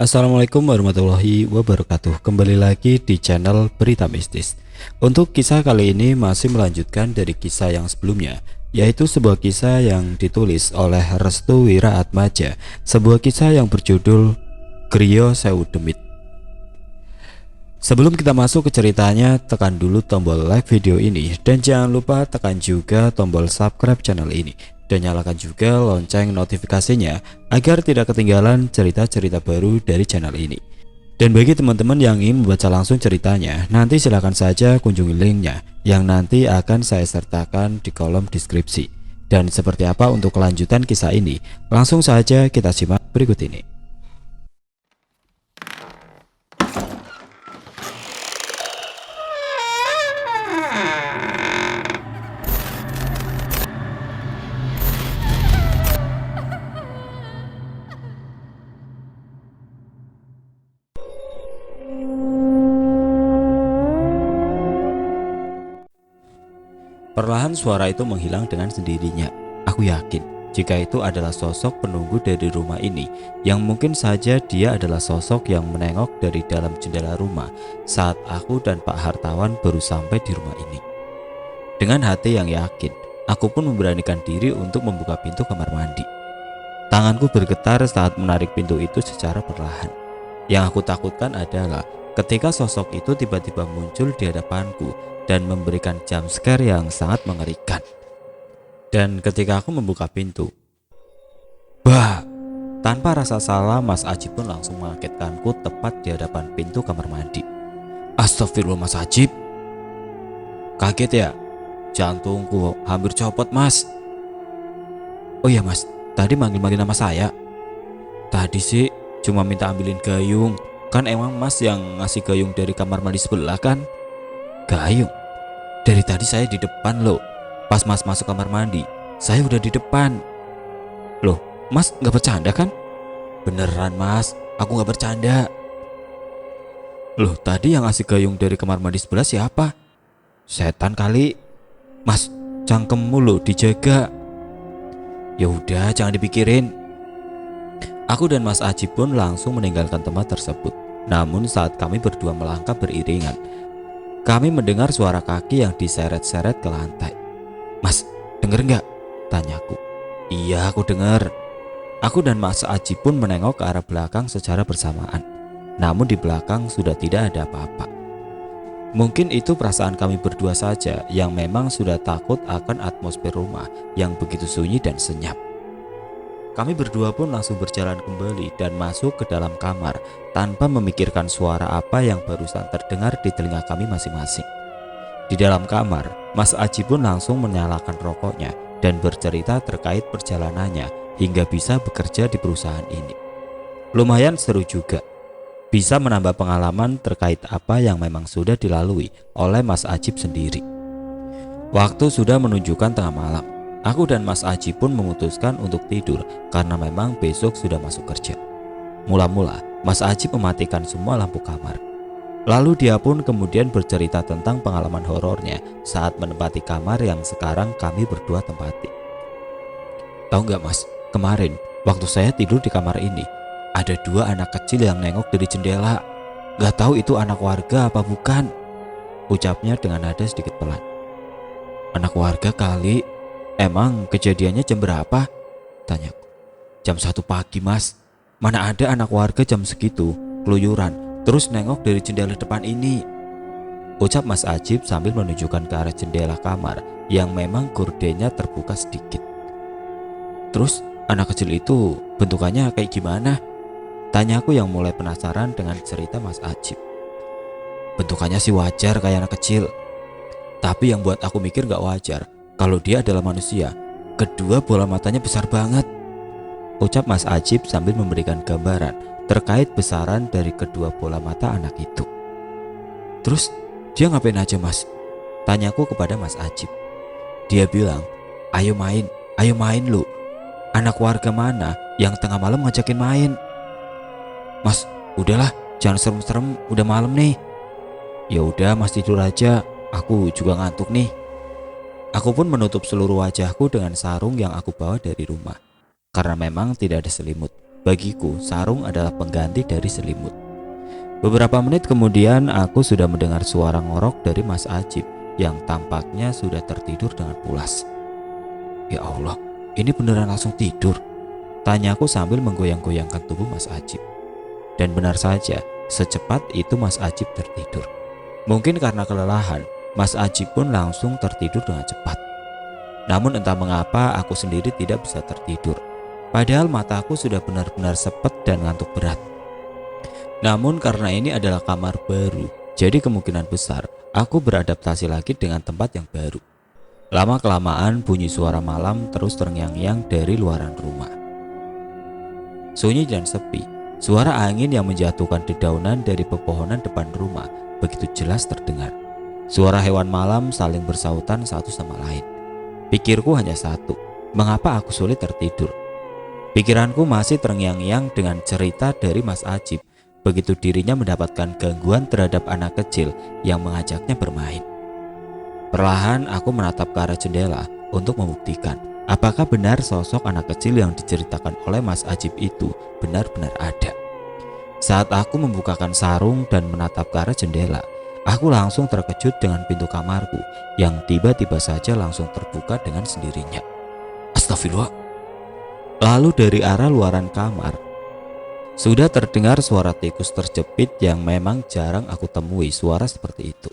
Assalamualaikum warahmatullahi wabarakatuh. Kembali lagi di channel Berita Mistis. Untuk kisah kali ini masih melanjutkan dari kisah yang sebelumnya, yaitu sebuah kisah yang ditulis oleh Restu Wiraatmaja, sebuah kisah yang berjudul Griya Sewu Demit. Sebelum kita masuk ke ceritanya, tekan dulu tombol like video ini dan jangan lupa tekan juga tombol subscribe channel ini dan nyalakan juga lonceng notifikasinya agar tidak ketinggalan cerita-cerita baru dari channel ini. Dan bagi teman-teman yang ingin membaca langsung ceritanya, nanti silahkan saja kunjungi linknya yang nanti akan saya sertakan di kolom deskripsi. Dan seperti apa untuk kelanjutan kisah ini? Langsung saja kita simak berikut ini. Perlahan suara itu menghilang dengan sendirinya. Aku yakin jika itu adalah sosok penunggu dari rumah ini, yang mungkin saja dia adalah sosok yang menengok dari dalam jendela rumah saat aku dan Pak Hartawan baru sampai di rumah ini. Dengan hati yang yakin, aku pun memberanikan diri untuk membuka pintu kamar mandi. Tanganku bergetar saat menarik pintu itu secara perlahan. Yang aku takutkan adalah ketika sosok itu tiba-tiba muncul di hadapanku dan memberikan jump scare yang sangat mengerikan. Dan ketika aku membuka pintu, bah, tanpa rasa salah Mas Ajib pun langsung mengagetkanku tepat di hadapan pintu kamar mandi. Astagfirullah Mas Ajib. Kaget ya? Jantungku hampir copot Mas. Oh iya Mas, tadi manggil-manggil nama saya. Tadi sih cuma minta ambilin gayung. Kan emang Mas yang ngasih gayung dari kamar mandi sebelah kan? Gayung? Dari tadi saya di depan loh. Pas Mas masuk kamar mandi, saya udah di depan. Loh, Mas gak bercanda kan? Beneran Mas, aku gak bercanda. Loh, tadi yang ngasih gayung dari kamar mandi sebelah siapa? Setan kali. Mas, cangkemmu loh dijaga. Ya udah, jangan dipikirin. Aku dan Mas Ajib pun langsung meninggalkan tempat tersebut. Namun saat kami berdua melangkah beriringan, kami mendengar suara kaki yang diseret-seret ke lantai. Mas, denger nggak? Tanyaku. Iya, aku dengar. Aku dan Mas Ajib pun menengok ke arah belakang secara bersamaan. Namun di belakang sudah tidak ada apa-apa. Mungkin itu perasaan kami berdua saja yang memang sudah takut akan atmosfer rumah yang begitu sunyi dan senyap. Kami berdua pun langsung berjalan kembali dan masuk ke dalam kamar tanpa memikirkan suara apa yang barusan terdengar di telinga kami masing-masing. Di dalam kamar, Mas Aji pun langsung menyalakan rokoknya dan bercerita terkait perjalanannya hingga bisa bekerja di perusahaan ini. Lumayan seru juga, bisa menambah pengalaman terkait apa yang memang sudah dilalui oleh Mas Ajib sendiri. Waktu sudah menunjukkan tengah malam. Aku dan Mas Aji pun memutuskan untuk tidur karena memang besok sudah masuk kerja. Mula-mula Mas Aji mematikan semua lampu kamar. Lalu dia pun kemudian bercerita tentang pengalaman horornya saat menempati kamar yang sekarang kami berdua tempati. Tahu nggak Mas, kemarin waktu saya tidur di kamar ini, ada dua anak kecil yang nengok dari jendela. Gak tahu itu anak warga apa bukan, ucapnya dengan nada sedikit pelan. Anak warga kali. Emang kejadiannya jam berapa? Tanyaku. Jam 1 pagi Mas. Mana ada anak warga jam segitu keluyuran terus nengok dari jendela depan ini, ucap Mas Ajib sambil menunjukkan ke arah jendela kamar yang memang gordennya terbuka sedikit. Terus anak kecil itu bentukannya kayak gimana? Tanyaku yang mulai penasaran dengan cerita Mas Ajib. Bentukannya sih wajar kayak anak kecil. Tapi yang buat aku mikir gak wajar, kalau dia adalah manusia, kedua bola matanya besar banget, ucap Mas Ajib sambil memberikan gambaran terkait besaran dari kedua bola mata anak itu. Terus dia ngapain aja Mas? Tanyaku kepada Mas Ajib. Dia bilang, ayo main lu. Anak warga mana yang tengah malam ngajakin main? Mas, udahlah, jangan serem-serem, udah malam nih. Ya udah Mas tidur aja, aku juga ngantuk nih. Aku pun menutup seluruh wajahku dengan sarung yang aku bawa dari rumah, karena memang tidak ada selimut. Bagiku, sarung adalah pengganti dari selimut. Beberapa menit kemudian aku sudah mendengar suara ngorok dari Mas Ajib yang tampaknya sudah tertidur dengan pulas. Ya Allah, ini beneran langsung tidur? Tanyaku sambil menggoyang-goyangkan tubuh Mas Ajib. Dan benar saja, secepat itu Mas Ajib tertidur. Mungkin karena kelelahan, Mas Ajib pun langsung tertidur dengan cepat. Namun entah mengapa aku sendiri tidak bisa tertidur. Padahal mataku sudah benar-benar sepet dan ngantuk berat. Namun karena ini adalah kamar baru, jadi kemungkinan besar aku beradaptasi lagi dengan tempat yang baru. Lama-kelamaan bunyi suara malam terus terngiang-ngiang dari luaran rumah. Sunyi dan sepi, suara angin yang menjatuhkan dedaunan dari pepohonan depan rumah begitu jelas terdengar. Suara hewan malam saling bersautan satu sama lain. Pikirku hanya satu, mengapa aku sulit tertidur? Pikiranku masih terngiang-ngiang dengan cerita dari Mas Ajib begitu dirinya mendapatkan gangguan terhadap anak kecil yang mengajaknya bermain. Perlahan aku menatap ke arah jendela untuk membuktikan apakah benar sosok anak kecil yang diceritakan oleh Mas Ajib itu benar-benar ada. Saat aku membukakan sarung dan menatap ke arah jendela, aku langsung terkejut dengan pintu kamarku yang tiba-tiba saja langsung terbuka dengan sendirinya. Astagfirullah. Lalu dari arah luaran kamar sudah terdengar suara tikus terjepit yang memang jarang aku temui suara seperti itu.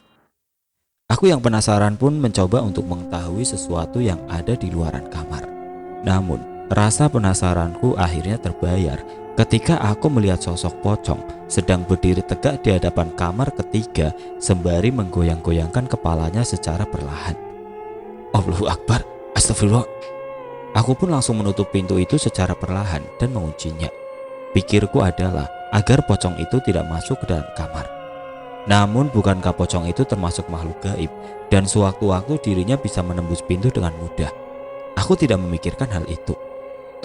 Aku yang penasaran pun mencoba untuk mengetahui sesuatu yang ada di luaran kamar. Namun, rasa penasaranku akhirnya terbayar ketika aku melihat sosok pocong sedang berdiri tegak di hadapan kamar ketiga sembari menggoyang-goyangkan kepalanya secara perlahan. Allahu Akbar, astagfirullah. Aku pun langsung menutup pintu itu secara perlahan dan menguncinya. Pikirku adalah agar pocong itu tidak masuk ke dalam kamar. Namun bukankah pocong itu termasuk makhluk gaib dan sewaktu-waktu dirinya bisa menembus pintu dengan mudah? Aku tidak memikirkan hal itu.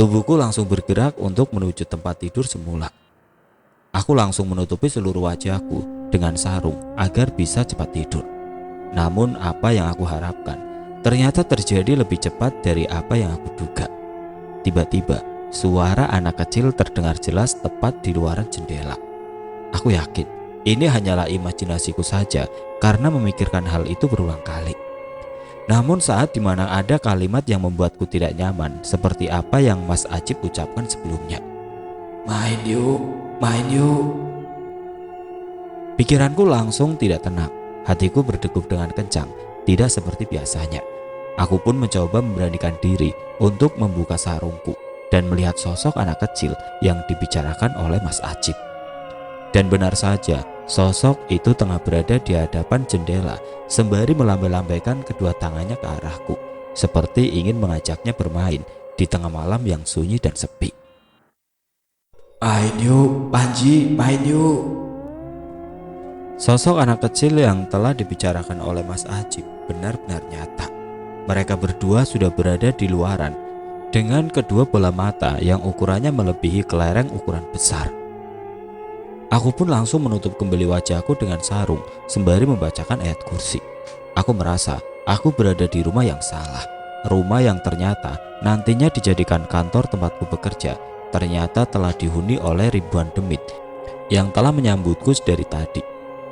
Tubuhku langsung bergerak untuk menuju tempat tidur semula. Aku langsung menutupi seluruh wajahku dengan sarung agar bisa cepat tidur. Namun apa yang aku harapkan ternyata terjadi lebih cepat dari apa yang aku duga. Tiba-tiba suara anak kecil terdengar jelas tepat di luaran jendela. Aku yakin ini hanyalah imajinasiku saja karena memikirkan hal itu berulang kali. Namun saat dimana ada kalimat yang membuatku tidak nyaman seperti apa yang Mas Ajib ucapkan sebelumnya. Main yuk, main yuk. Pikiranku langsung tidak tenang. Hatiku berdegup dengan kencang, tidak seperti biasanya. Aku pun mencoba memberanikan diri untuk membuka sarungku dan melihat sosok anak kecil yang dibicarakan oleh Mas Ajib. Dan benar saja, sosok itu tengah berada di hadapan jendela sembari melambai-lambaikan kedua tangannya ke arahku, seperti ingin mengajaknya bermain di tengah malam yang sunyi dan sepi. Main yuk, Panji, main yuk. Sosok anak kecil yang telah dibicarakan oleh Mas Ajib benar-benar nyata. Mereka berdua sudah berada di luaran dengan kedua bola mata yang ukurannya melebihi kelereng ukuran besar. Aku pun langsung menutup kembali wajahku dengan sarung sembari membacakan ayat kursi. Aku merasa aku berada di rumah yang salah. Rumah yang ternyata nantinya dijadikan kantor tempatku bekerja ternyata telah dihuni oleh ribuan demit yang telah menyambutku dari tadi.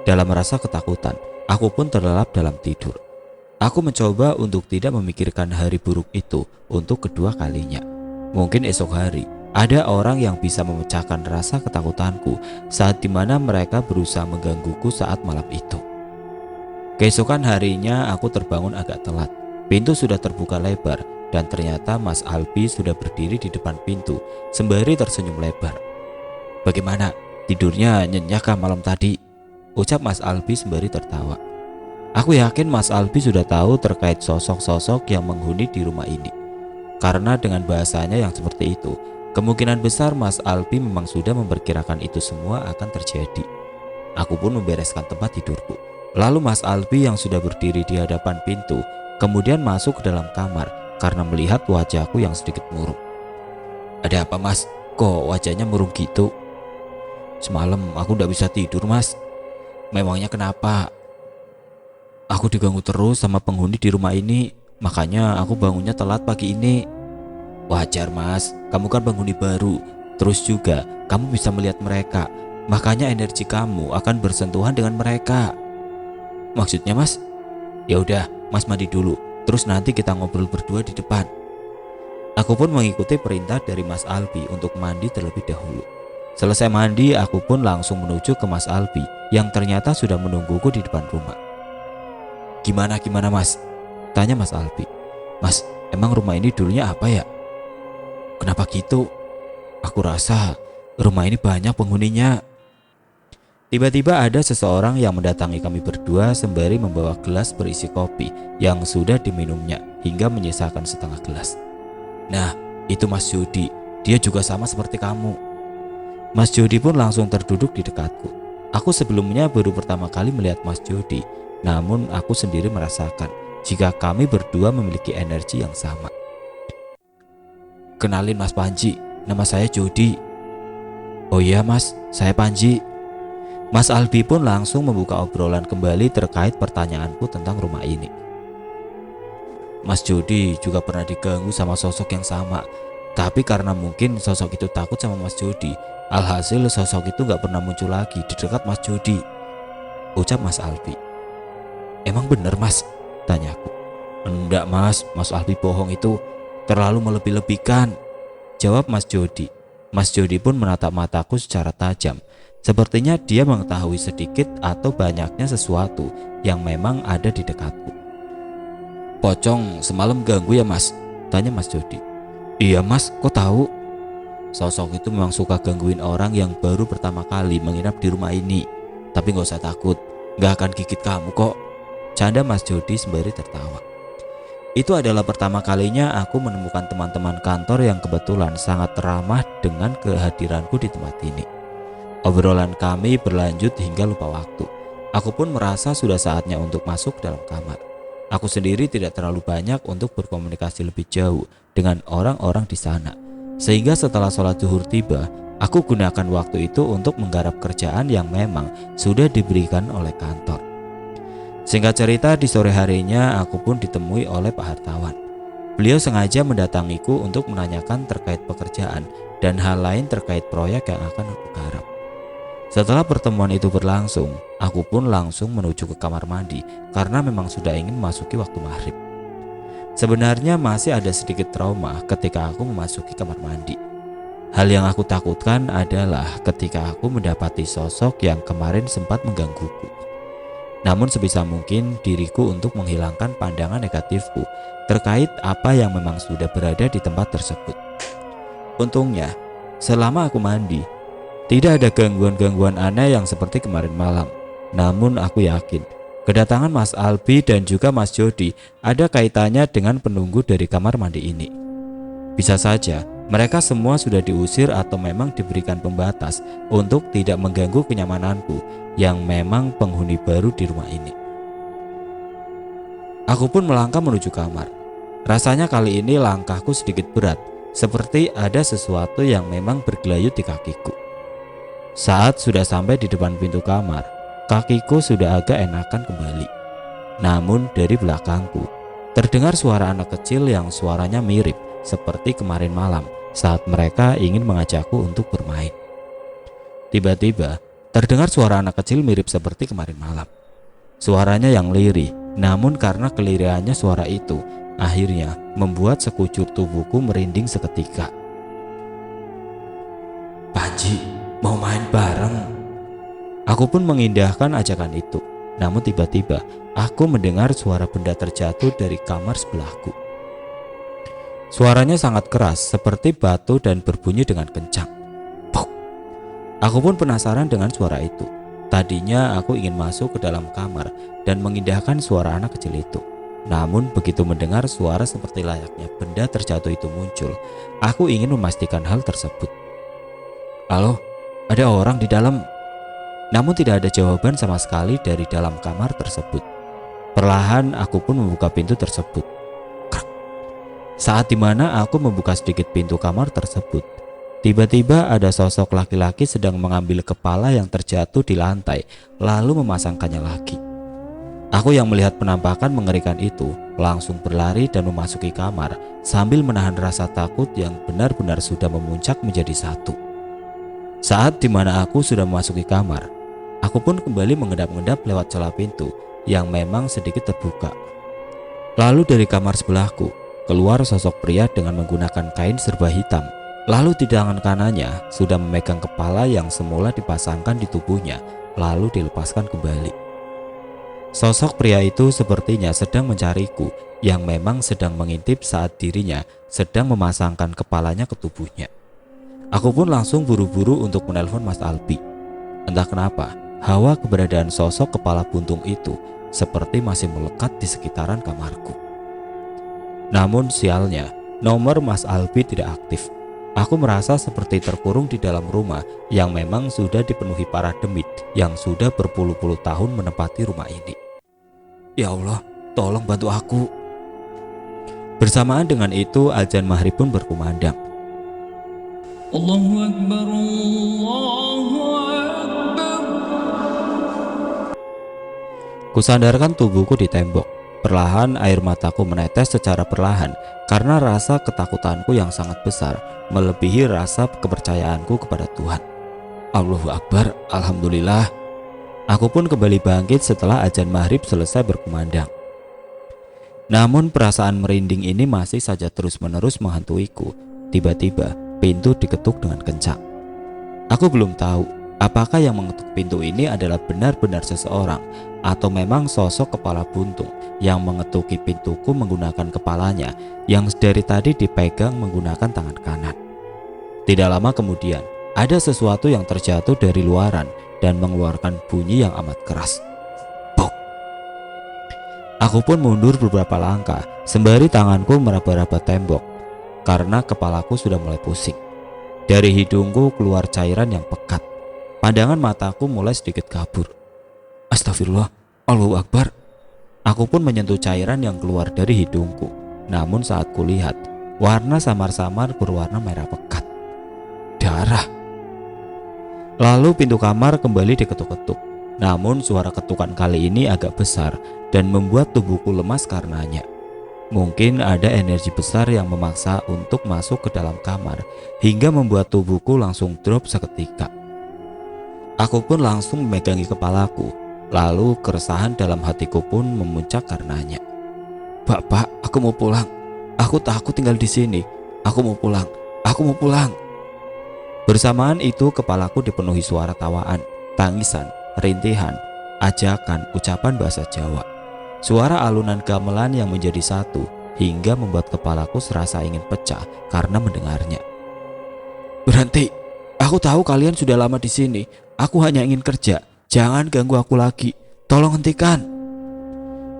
Dalam rasa ketakutan, aku pun terlelap dalam tidur. Aku mencoba untuk tidak memikirkan hari buruk itu untuk kedua kalinya. Mungkin esok hari ada orang yang bisa memecahkan rasa ketakutanku saat dimana mereka berusaha menggangguku saat malam itu. Keesokan harinya aku terbangun agak telat. Pintu sudah terbuka lebar dan ternyata Mas Albi sudah berdiri di depan pintu sembari tersenyum lebar. Bagaimana? Tidurnya nyenyak kah malam tadi? Ucap Mas Albi sembari tertawa. Aku yakin Mas Albi sudah tahu terkait sosok-sosok yang menghuni di rumah ini. Karena dengan bahasanya yang seperti itu, kemungkinan besar Mas Albi memang sudah memperkirakan itu semua akan terjadi. Aku pun membereskan tempat tidurku. Lalu Mas Albi yang sudah berdiri di hadapan pintu kemudian masuk ke dalam kamar karena melihat wajahku yang sedikit murung. Ada apa Mas? Kok wajahnya murung gitu? Semalam aku tidak bisa tidur Mas. Memangnya kenapa? Aku diganggu terus sama penghuni di rumah ini, makanya aku bangunnya telat pagi ini. Wajar Mas, kamu kan penghuni baru, Terus juga kamu bisa melihat mereka, makanya energi kamu akan bersentuhan dengan mereka. Maksudnya Mas? Ya udah, Mas mandi dulu, terus nanti kita ngobrol berdua di depan. Aku pun mengikuti perintah dari Mas Albi untuk mandi terlebih dahulu. Selesai mandi, aku pun langsung menuju ke Mas Albi yang ternyata sudah menungguku di depan rumah. Gimana Mas? Tanya Mas Albi. Mas, emang rumah ini dulunya apa ya? Kenapa gitu? Aku rasa rumah ini banyak penghuninya. Tiba-tiba ada seseorang yang mendatangi kami berdua sembari membawa gelas berisi kopi yang sudah diminumnya hingga menyisakan setengah gelas. Nah, itu Mas Jody. Dia juga sama seperti kamu. Mas Jody pun langsung terduduk di dekatku. Aku sebelumnya baru pertama kali melihat Mas Jody, namun aku sendiri merasakan jika kami berdua memiliki energi yang sama. Kenalin Mas Panji, nama saya Jody. Oh iya Mas, saya Panji. Mas Albi pun langsung membuka obrolan kembali terkait pertanyaanku tentang rumah ini. Mas Jody juga pernah diganggu sama sosok yang sama, tapi karena mungkin sosok itu takut sama Mas Jody, alhasil sosok itu gak pernah muncul lagi di dekat Mas Jody, ucap Mas Albi. Emang bener Mas? Tanyaku. Enggak Mas, Mas Albi bohong, itu terlalu melebih-lebihkan, jawab Mas Jody. Mas Jody pun menatap mataku secara tajam. Sepertinya dia mengetahui sedikit atau banyaknya sesuatu yang memang ada di dekatku. Pocong semalam ganggu ya Mas? Tanya Mas Jody. Iya Mas, kok tahu? Sosok itu memang suka gangguin orang yang baru pertama kali menginap di rumah ini. Tapi gak usah takut, gak akan gigit kamu kok, canda Mas Jody sembari tertawa. Itu adalah pertama kalinya aku menemukan teman-teman kantor yang kebetulan sangat ramah dengan kehadiranku di tempat ini. Obrolan kami berlanjut hingga lupa waktu. Aku pun merasa sudah saatnya untuk masuk dalam kamar. Aku sendiri tidak terlalu banyak untuk berkomunikasi lebih jauh dengan orang-orang di sana. Sehingga setelah sholat zuhur tiba, aku gunakan waktu itu untuk menggarap kerjaan yang memang sudah diberikan oleh kantor. Singkat cerita, di sore harinya aku pun ditemui oleh Pak Hartawan. Beliau sengaja mendatangiku untuk menanyakan terkait pekerjaan dan hal lain terkait proyek yang akan aku garap. Setelah pertemuan itu berlangsung, aku pun langsung menuju ke kamar mandi karena memang sudah ingin memasuki waktu maghrib. Sebenarnya masih ada sedikit trauma ketika aku memasuki kamar mandi. Hal yang aku takutkan adalah ketika aku mendapati sosok yang kemarin sempat menggangguku. Namun sebisa mungkin diriku untuk menghilangkan pandangan negatifku terkait apa yang memang sudah berada di tempat tersebut. Untungnya, selama aku mandi, tidak ada gangguan-gangguan aneh yang seperti kemarin malam. Namun aku yakin kedatangan Mas Albi dan juga Mas Jody ada kaitannya dengan penunggu dari kamar mandi ini. Bisa saja mereka semua sudah diusir atau memang diberikan pembatas untuk tidak mengganggu kenyamananku yang memang penghuni baru di rumah ini. Aku pun melangkah menuju kamar. Rasanya kali ini langkahku sedikit berat, seperti ada sesuatu yang memang bergelayut di kakiku. Saat sudah sampai di depan pintu kamar, kakiku sudah agak enakan kembali. Namun dari belakangku terdengar suara anak kecil yang suaranya mirip seperti kemarin malam saat mereka ingin mengajakku untuk bermain. Tiba-tiba terdengar suara anak kecil mirip seperti kemarin malam. Suaranya yang lirih, namun karena kelirihannya suara itu akhirnya membuat sekujur tubuhku merinding seketika. Panji, mau main bareng? Aku pun mengindahkan ajakan itu. Namun tiba-tiba aku mendengar suara benda terjatuh dari kamar sebelahku. Suaranya sangat keras seperti batu dan berbunyi dengan kencang. Puk. Aku pun penasaran dengan suara itu. Tadinya aku ingin masuk ke dalam kamar dan mengindahkan suara anak kecil itu. Namun begitu mendengar suara seperti layaknya benda terjatuh itu muncul, aku ingin memastikan hal tersebut. Halo, ada orang di dalam? Namun tidak ada jawaban sama sekali dari dalam kamar tersebut. Perlahan aku pun membuka pintu tersebut. Krak. Saat dimana aku membuka sedikit pintu kamar tersebut, tiba-tiba ada sosok laki-laki sedang mengambil kepala yang terjatuh di lantai lalu memasangkannya lagi. Aku yang melihat penampakan mengerikan itu langsung berlari dan memasuki kamar sambil menahan rasa takut yang benar-benar sudah memuncak menjadi satu. Saat dimana aku sudah memasuki kamar, aku pun kembali mengendap-endap lewat celah pintu yang memang sedikit terbuka. Lalu dari kamar sebelahku, keluar sosok pria dengan menggunakan kain serba hitam. Lalu di tangan kanannya sudah memegang kepala yang semula dipasangkan di tubuhnya, lalu dilepaskan kembali. Sosok pria itu sepertinya sedang mencariku, yang memang sedang mengintip saat dirinya sedang memasangkan kepalanya ke tubuhnya. Aku pun langsung buru-buru untuk menelpon Mas Albi. Entah kenapa, hawa keberadaan sosok kepala buntung itu seperti masih melekat di sekitaran kamarku. Namun sialnya, nomor Mas Albi tidak aktif. Aku merasa seperti terkurung di dalam rumah yang memang sudah dipenuhi para demit yang sudah berpuluh-puluh tahun menempati rumah ini. Ya Allah, tolong bantu aku. Bersamaan dengan itu, azan maghrib pun berkumandang. Allahu Akbar, Allahu Akbar. Kusandarkan tubuhku di tembok. Perlahan air mataku menetes secara perlahan karena rasa ketakutanku yang sangat besar melebihi rasa kepercayaanku kepada Tuhan. Allahu Akbar, Alhamdulillah. Aku pun kembali bangkit setelah azan maghrib selesai berkumandang. Namun perasaan merinding ini masih saja terus-menerus menghantuiku. Tiba-tiba pintu diketuk dengan kencang. Aku belum tahu apakah yang mengetuk pintu ini adalah benar-benar seseorang atau memang sosok kepala buntung yang mengetuki pintuku menggunakan kepalanya yang dari tadi dipegang menggunakan tangan kanan. Tidak lama kemudian, ada sesuatu yang terjatuh dari luaran dan mengeluarkan bunyi yang amat keras. Bok! Aku pun mundur beberapa langkah sembari tanganku meraba-raba tembok karena kepalaku sudah mulai pusing. Dari hidungku keluar cairan yang pekat. Pandangan mataku mulai sedikit kabur. Astagfirullah, Allahu Akbar. Aku pun menyentuh cairan yang keluar dari hidungku. Namun saat kulihat, warna samar-samar berwarna merah pekat. Darah. Lalu pintu kamar kembali diketuk-ketuk. Namun suara ketukan kali ini agak besar dan membuat tubuhku lemas karenanya. Mungkin ada energi besar yang memaksa untuk masuk ke dalam kamar hingga membuat tubuhku langsung drop seketika. Aku pun langsung memegangi kepalaku, lalu keresahan dalam hatiku pun memuncak karenanya. Bapak, aku mau pulang. Aku takut tinggal di sini. Aku mau pulang. Aku mau pulang. Bersamaan itu kepalaku dipenuhi suara tawaan, tangisan, rintihan, ajakan, ucapan bahasa Jawa. Suara alunan gamelan yang menjadi satu hingga membuat kepalaku serasa ingin pecah karena mendengarnya. Berhenti, aku tahu kalian sudah lama di sini. Aku hanya ingin kerja. Jangan ganggu aku lagi. Tolong hentikan.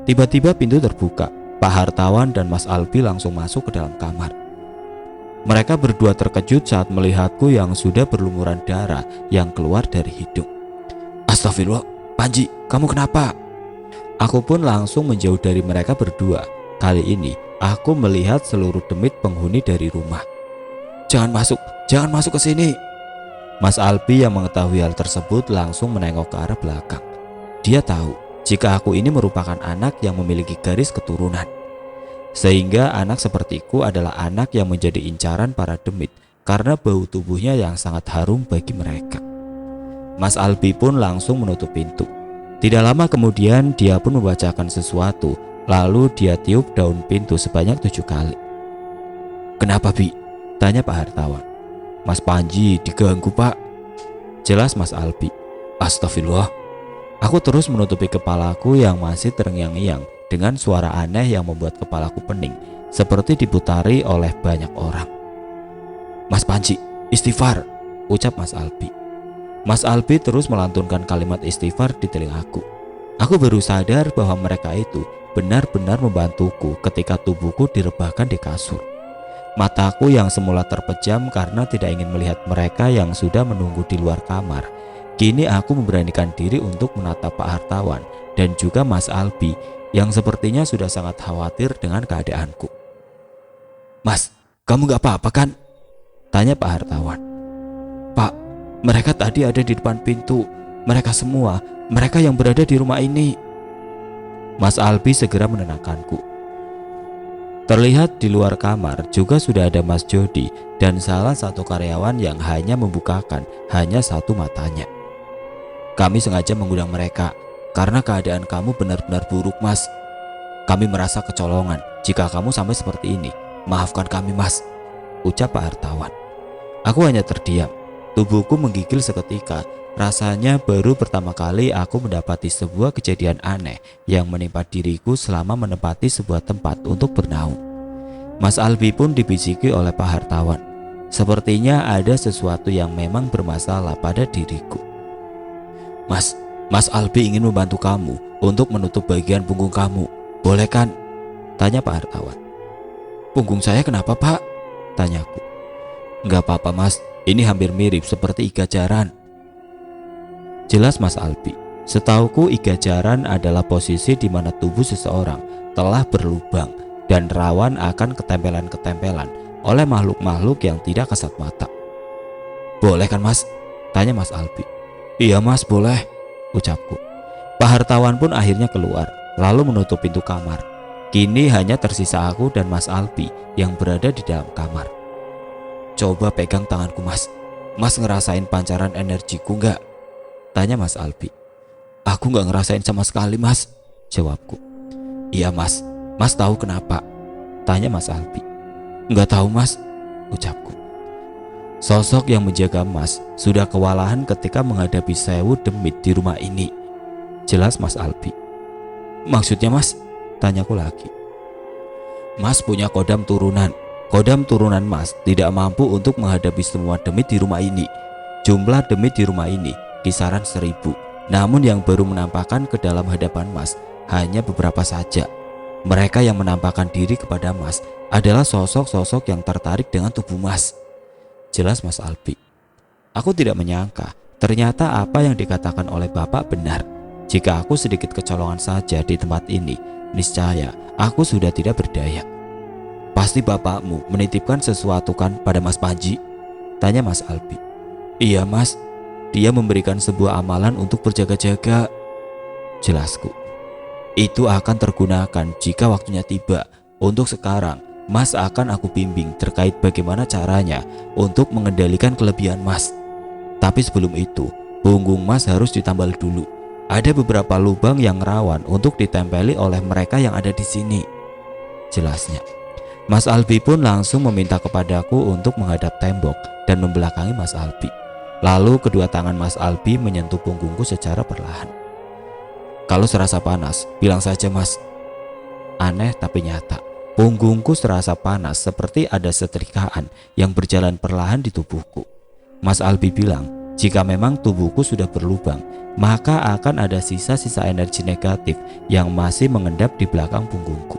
Tiba-tiba pintu terbuka. Pak Hartawan dan Mas Albi langsung masuk ke dalam kamar. Mereka berdua terkejut saat melihatku yang sudah berlumuran darah yang keluar dari hidung. Astagfirullah, Panji, kamu kenapa? Aku pun langsung menjauh dari mereka berdua. Kali ini aku melihat seluruh demit penghuni dari rumah. Jangan masuk ke sini. Mas Albi yang mengetahui hal tersebut langsung menengok ke arah belakang. Dia tahu jika aku ini merupakan anak yang memiliki garis keturunan. Sehingga anak sepertiku adalah anak yang menjadi incaran para demit karena bau tubuhnya yang sangat harum bagi mereka. Mas Albi pun langsung menutup pintu. Tidak lama kemudian dia pun membacakan sesuatu, lalu dia tiup daun pintu sebanyak 7 kali. Kenapa, Bi? Tanya Pak Hartawan. Mas Panji diganggu, Pak. Jelas Mas Albi. Astagfirullah. Aku terus menutupi kepalaku yang masih terngiang-ngiang dengan suara aneh yang membuat kepalaku pening, seperti diputari oleh banyak orang. Mas Panji, istighfar, ucap Mas Albi. Mas Albi terus melantunkan kalimat istighfar di telingaku. Aku baru sadar bahwa mereka itu benar-benar membantuku ketika tubuhku direbahkan di kasur. Mataku yang semula terpejam karena tidak ingin melihat mereka yang sudah menunggu di luar kamar. Kini aku memberanikan diri untuk menatap Pak Hartawan dan juga Mas Albi yang sepertinya sudah sangat khawatir dengan keadaanku. Mas, kamu gak apa-apa kan? Tanya Pak Hartawan. Pak, mereka tadi ada di depan pintu. Mereka semua, mereka yang berada di rumah ini. Mas Albi segera menenangkanku. Terlihat di luar kamar juga sudah ada Mas Jody dan salah satu karyawan yang hanya membukakan hanya satu matanya. "Kami sengaja mengundang mereka karena keadaan kamu benar-benar buruk, Mas. Kami merasa kecolongan jika kamu sampai seperti ini. Maafkan kami, Mas," ucap Pak Hartawan. Aku hanya terdiam. Tubuhku menggigil seketika. Rasanya baru pertama kali aku mendapati sebuah kejadian aneh yang menimpa diriku selama menempati sebuah tempat untuk bernaung. Mas Albi pun dibisiki oleh Pak Hartawan. Sepertinya ada sesuatu yang memang bermasalah pada diriku. Mas Albi ingin membantu kamu untuk menutup bagian punggung kamu. Boleh kan?" tanya Pak Hartawan. "Punggung saya kenapa, Pak?" tanyaku. "Enggak apa-apa, Mas. Ini hampir mirip seperti iga jaran," jelas Mas Albi. Setauku iga jaran adalah posisi di mana tubuh seseorang telah berlubang dan rawan akan ketempelan-ketempelan oleh makhluk-makhluk yang tidak kasat mata. "Boleh kan, Mas?" tanya Mas Albi. "Iya, Mas, boleh," ucapku. Pak Hartawan pun akhirnya keluar lalu menutup pintu kamar. Kini hanya tersisa aku dan Mas Albi yang berada di dalam kamar. "Coba pegang tanganku, Mas. Mas ngerasain pancaran energiku nggak?" tanya Mas Albi. "Aku nggak ngerasain sama sekali, Mas," jawabku. "Iya, Mas. Mas tahu kenapa?" tanya Mas Albi. "Nggak tahu, Mas," ucapku. Sosok yang menjaga Mas sudah kewalahan ketika menghadapi sewu demit di rumah ini, jelas Mas Albi. "Maksudnya, Mas?" tanyaku lagi. "Mas punya kodam turunan. Kodam turunan Mas tidak mampu untuk menghadapi semua demit di rumah ini. Jumlah demit di rumah ini kisaran 1000. Namun yang baru menampakkan ke dalam hadapan Mas hanya beberapa saja. Mereka yang menampakkan diri kepada Mas adalah sosok-sosok yang tertarik dengan tubuh Mas," jelas Mas Albi. Aku tidak menyangka ternyata apa yang dikatakan oleh Bapak benar. Jika aku sedikit kecolongan saja di tempat ini, niscaya aku sudah tidak berdaya. "Pasti bapakmu menitipkan sesuatu kan pada Mas Panji?" tanya Mas Albi. "Iya, Mas. Dia memberikan sebuah amalan untuk berjaga-jaga," jelasku. "Itu akan tergunakan jika waktunya tiba. Untuk sekarang, Mas akan aku bimbing terkait bagaimana caranya untuk mengendalikan kelebihan Mas. Tapi sebelum itu, punggung Mas harus ditambal dulu. Ada beberapa lubang yang rawan untuk ditempeli oleh mereka yang ada di sini," jelasnya. Mas Albi pun langsung meminta kepadaku untuk menghadap tembok dan membelakangi Mas Albi. Lalu kedua tangan Mas Albi menyentuh punggungku secara perlahan. "Kalau serasa panas, bilang saja, Mas." Aneh tapi nyata, punggungku serasa panas seperti ada setrikaan yang berjalan perlahan di tubuhku. Mas Albi bilang, jika memang tubuhku sudah berlubang, maka akan ada sisa-sisa energi negatif yang masih mengendap di belakang punggungku.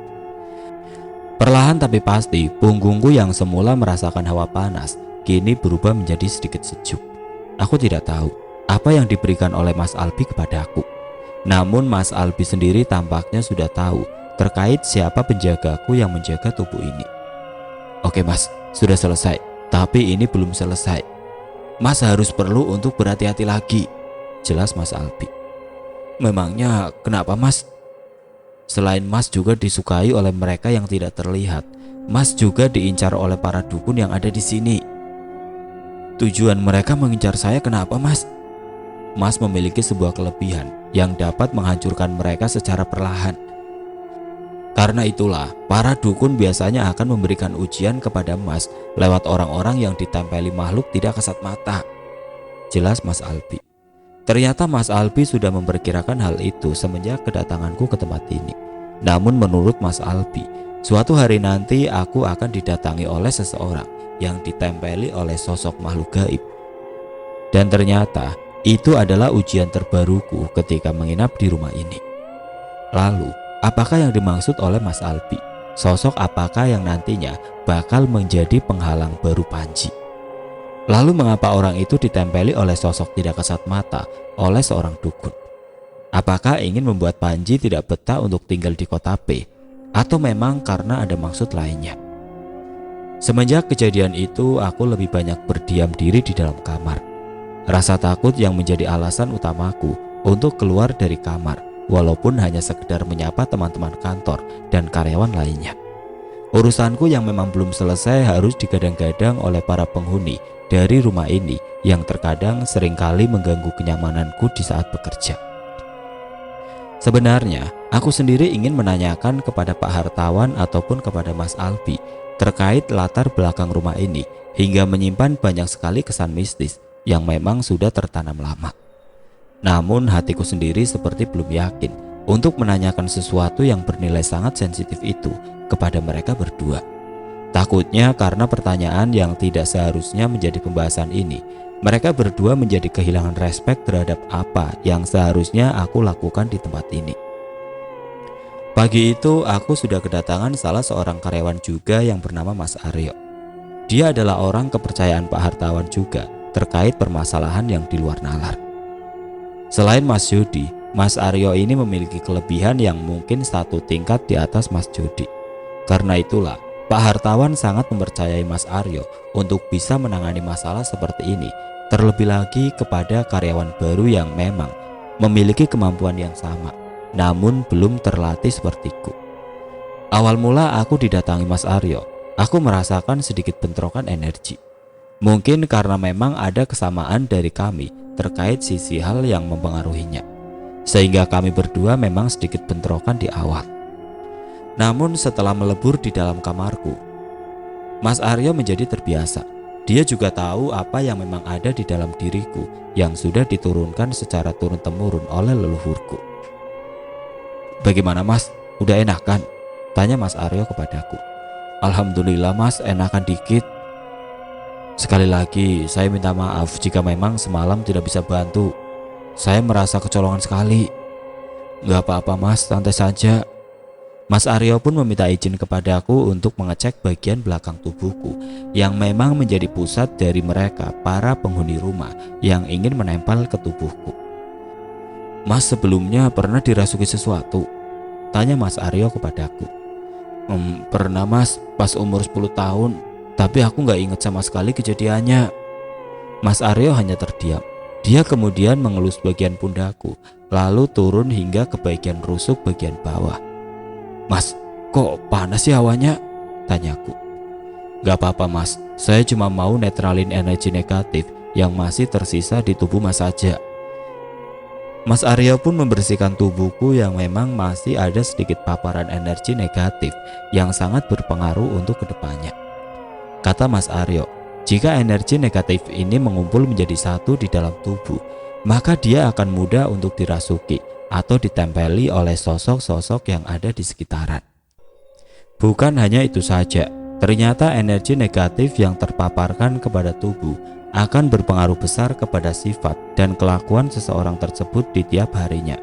Perlahan tapi pasti, punggungku yang semula merasakan hawa panas kini berubah menjadi sedikit sejuk. Aku tidak tahu apa yang diberikan oleh Mas Albi kepadaku. Namun Mas Albi sendiri tampaknya sudah tahu terkait siapa penjagaku yang menjaga tubuh ini. "Oke, Mas, sudah selesai. Tapi ini belum selesai. Mas harus perlu untuk berhati-hati lagi," jelas Mas Albi. "Memangnya kenapa, Mas?" "Selain Mas juga disukai oleh mereka yang tidak terlihat, Mas juga diincar oleh para dukun yang ada di sini." "Tujuan mereka mengincar saya kenapa, Mas?" "Mas memiliki sebuah kelebihan yang dapat menghancurkan mereka secara perlahan. Karena itulah para dukun biasanya akan memberikan ujian kepada Mas lewat orang-orang yang ditempeli makhluk tidak kasat mata," jelas Mas Albi. Ternyata Mas Albi sudah memperkirakan hal itu semenjak kedatanganku ke tempat ini. Namun menurut Mas Albi, suatu hari nanti aku akan didatangi oleh seseorang yang ditempeli oleh sosok makhluk gaib. Dan ternyata itu adalah ujian terbaruku ketika menginap di rumah ini. Lalu, apakah yang dimaksud oleh Mas Albi? Sosok apakah yang nantinya bakal menjadi penghalang baru Panji? Lalu mengapa orang itu ditempeli oleh sosok tidak kasat mata oleh seorang dukun? Apakah ingin membuat Panji tidak betah untuk tinggal di kota P? Atau memang karena ada maksud lainnya? Semenjak kejadian itu, aku lebih banyak berdiam diri di dalam kamar. Rasa takut yang menjadi alasan utamaku untuk keluar dari kamar, walaupun hanya sekedar menyapa teman-teman kantor dan karyawan lainnya. Urusanku yang memang belum selesai harus digadang-gadang oleh para penghuni dari rumah ini yang terkadang seringkali mengganggu kenyamananku di saat bekerja. Sebenarnya, aku sendiri ingin menanyakan kepada Pak Hartawan ataupun kepada Mas Albi terkait latar belakang rumah ini hingga menyimpan banyak sekali kesan mistis yang memang sudah tertanam lama. Namun hatiku sendiri seperti belum yakin untuk menanyakan sesuatu yang bernilai sangat sensitif itu kepada mereka berdua. Takutnya karena pertanyaan yang tidak seharusnya menjadi pembahasan ini, mereka berdua menjadi kehilangan respek terhadap apa yang seharusnya aku lakukan di tempat ini. Pagi itu aku sudah kedatangan salah seorang karyawan juga yang bernama Mas Aryo. Dia adalah orang kepercayaan Pak Hartawan juga terkait permasalahan yang di luar nalar. Selain Mas Jody, Mas Aryo ini memiliki kelebihan yang mungkin satu tingkat di atas Mas Jody. Karena itulah Pak Hartawan sangat mempercayai Mas Aryo untuk bisa menangani masalah seperti ini, terlebih lagi kepada karyawan baru yang memang memiliki kemampuan yang sama, namun belum terlatih sepertiku. Awal mula aku didatangi Mas Aryo, aku merasakan sedikit bentrokan energi. Mungkin karena memang ada kesamaan dari kami terkait sisi hal yang mempengaruhinya, sehingga kami berdua memang sedikit bentrokan di awal. Namun setelah melebur di dalam kamarku, Mas Aryo menjadi terbiasa. Dia juga tahu apa yang memang ada di dalam diriku yang sudah diturunkan secara turun-temurun oleh leluhurku. "Bagaimana Mas? Udah enakan?" tanya Mas Aryo kepadaku. "Alhamdulillah Mas, enakan dikit. Sekali lagi saya minta maaf jika memang semalam tidak bisa bantu. Saya merasa kecolongan sekali." "Gak apa-apa Mas, santai saja." Mas Aryo pun meminta izin kepadaku untuk mengecek bagian belakang tubuhku yang memang menjadi pusat dari mereka para penghuni rumah yang ingin menempel ke tubuhku. "Mas sebelumnya pernah dirasuki sesuatu?" tanya Mas Aryo kepadaku. Pernah Mas, pas umur 10 tahun, tapi aku gak ingat sama sekali kejadiannya." Mas Aryo hanya terdiam. Dia kemudian mengelus bagian pundakku, lalu turun hingga ke bagian rusuk bagian bawah. "Mas, kok panas sih hawanya?" tanyaku. "Gak apa-apa Mas, saya cuma mau netralin energi negatif yang masih tersisa di tubuh Mas saja." Mas Aryo pun membersihkan tubuhku yang memang masih ada sedikit paparan energi negatif yang sangat berpengaruh untuk kedepannya. Kata Mas Aryo, jika energi negatif ini mengumpul menjadi satu di dalam tubuh, maka dia akan mudah untuk dirasuki atau ditempeli oleh sosok-sosok yang ada di sekitaran. Bukan hanya itu saja, ternyata energi negatif yang terpaparkan kepada tubuh akan berpengaruh besar kepada sifat dan kelakuan seseorang tersebut di tiap harinya.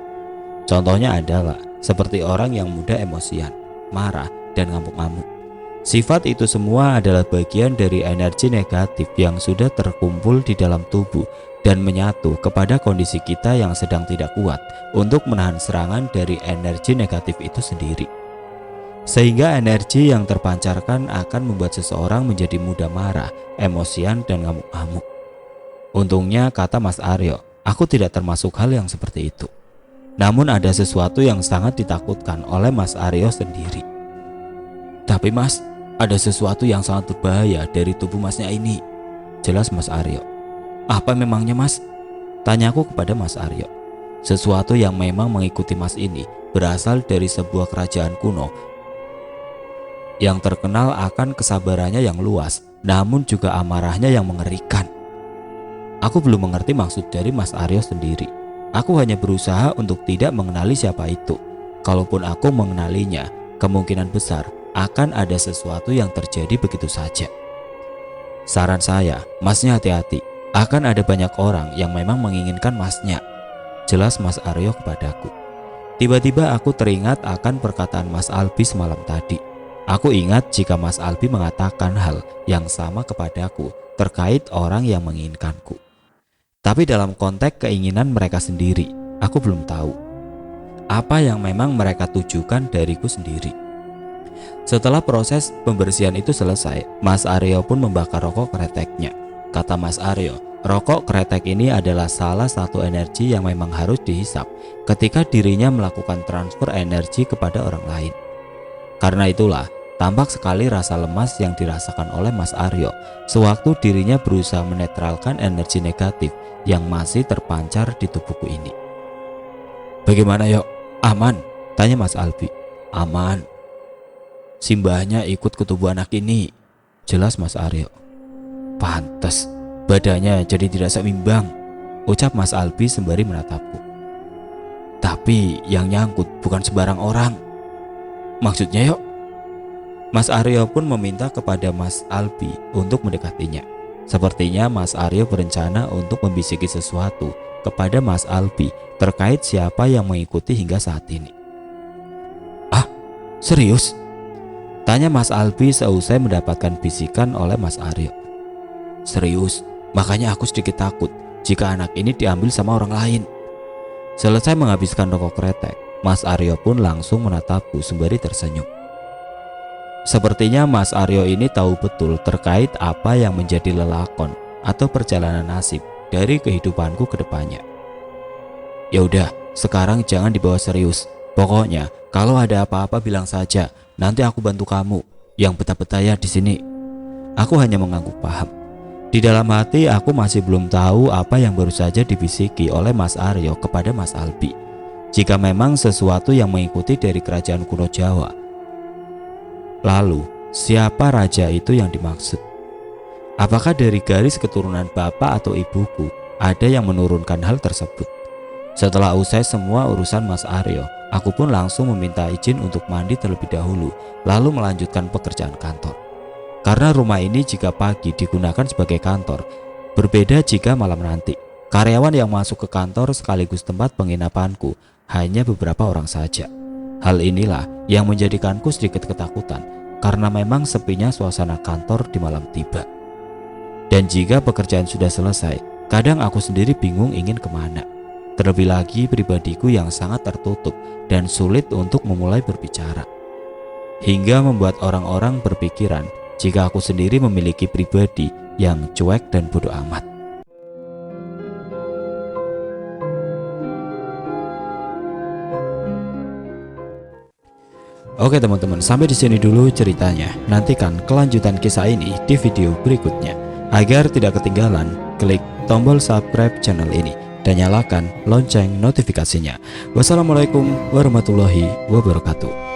Contohnya adalah seperti orang yang mudah emosian, marah, dan ngamuk-ngamuk. Sifat itu semua adalah bagian dari energi negatif yang sudah terkumpul di dalam tubuh dan menyatu kepada kondisi kita yang sedang tidak kuat untuk menahan serangan dari energi negatif itu sendiri. Sehingga energi yang terpancarkan akan membuat seseorang menjadi mudah marah, emosian, dan ngamuk-ngamuk. Untungnya, kata Mas Aryo, aku tidak termasuk hal yang seperti itu. Namun ada sesuatu yang sangat ditakutkan oleh Mas Aryo sendiri. "Tapi Mas, ada sesuatu yang sangat berbahaya dari tubuh Masnya ini," jelas Mas Aryo. "Apa memangnya Mas?" tanyaku kepada Mas Aryo. "Sesuatu yang memang mengikuti Mas ini berasal dari sebuah kerajaan kuno yang terkenal akan kesabarannya yang luas, namun juga amarahnya yang mengerikan." Aku belum mengerti maksud dari Mas Aryo sendiri. Aku hanya berusaha untuk tidak mengenali siapa itu. Kalaupun aku mengenalinya, kemungkinan besar akan ada sesuatu yang terjadi begitu saja. "Saran saya, Masnya hati-hati. Akan ada banyak orang yang memang menginginkan Masnya," jelas Mas Aryo kepadaku. Tiba-tiba aku teringat akan perkataan Mas Albi semalam tadi. Aku ingat jika Mas Albi mengatakan hal yang sama kepadaku terkait orang yang menginginkanku. Tapi dalam konteks keinginan mereka sendiri, aku belum tahu apa yang memang mereka tujukan dariku sendiri. Setelah proses pembersihan itu selesai, Mas Aryo pun membakar rokok kreteknya. Kata Mas Aryo, rokok kretek ini adalah salah satu energi yang memang harus dihisap ketika dirinya melakukan transfer energi kepada orang lain. Karena itulah, Tampak sekali rasa lemas yang dirasakan oleh Mas Aryo sewaktu dirinya berusaha menetralkan energi negatif yang masih terpancar di tubuhku ini. "Bagaimana Yok? Aman?" tanya Mas Albi. "Aman. Simbahnya ikut ke tubuh anak ini," jelas Mas Aryo. "Pantes, badannya jadi tidak seimbang," ucap Mas Albi sembari menatapku. "Tapi yang nyangkut bukan sembarang orang." "Maksudnya Yok?" Mas Aryo pun meminta kepada Mas Albi untuk mendekatinya. Sepertinya Mas Aryo berencana untuk membisiki sesuatu kepada Mas Albi terkait siapa yang mengikuti hingga saat ini. "Ah, serius?" tanya Mas Albi seusai mendapatkan bisikan oleh Mas Aryo. "Serius, makanya aku sedikit takut jika anak ini diambil sama orang lain." Selesai menghabiskan rokok kretek, Mas Aryo pun langsung menatapku sembari tersenyum. Sepertinya Mas Aryo ini tahu betul terkait apa yang menjadi lelakon atau perjalanan nasib dari kehidupanku ke depannya. "Ya udah, sekarang jangan dibawa serius. Pokoknya kalau ada apa-apa bilang saja, nanti aku bantu kamu. Yang betah-betah ya di sini." Aku hanya mengangguk paham. Di dalam hati aku masih belum tahu apa yang baru saja dibisiki oleh Mas Aryo kepada Mas Albi. Jika memang sesuatu yang mengikuti dari kerajaan kuno Jawa, lalu siapa raja itu yang dimaksud? Apakah dari garis keturunan bapak atau ibuku ada yang menurunkan hal tersebut? Setelah usai semua urusan Mas Aryo, aku pun langsung meminta izin untuk mandi terlebih dahulu, lalu melanjutkan pekerjaan kantor. Karena rumah ini jika pagi digunakan sebagai kantor, berbeda jika malam nanti. Karyawan yang masuk ke kantor sekaligus tempat penginapanku hanya beberapa orang saja. Hal inilah yang menjadikanku sedikit ketakutan karena memang sepinya suasana kantor di malam tiba. Dan jika pekerjaan sudah selesai, kadang aku sendiri bingung ingin kemana. Terlebih lagi pribadiku yang sangat tertutup dan sulit untuk memulai berbicara. Hingga membuat orang-orang berpikiran jika aku sendiri memiliki pribadi yang cuek dan bodoh amat. Oke teman-teman, sampai di sini dulu ceritanya. Nantikan kelanjutan kisah ini di video berikutnya. Agar tidak ketinggalan, klik tombol subscribe channel ini dan nyalakan lonceng notifikasinya. Wassalamualaikum warahmatullahi wabarakatuh.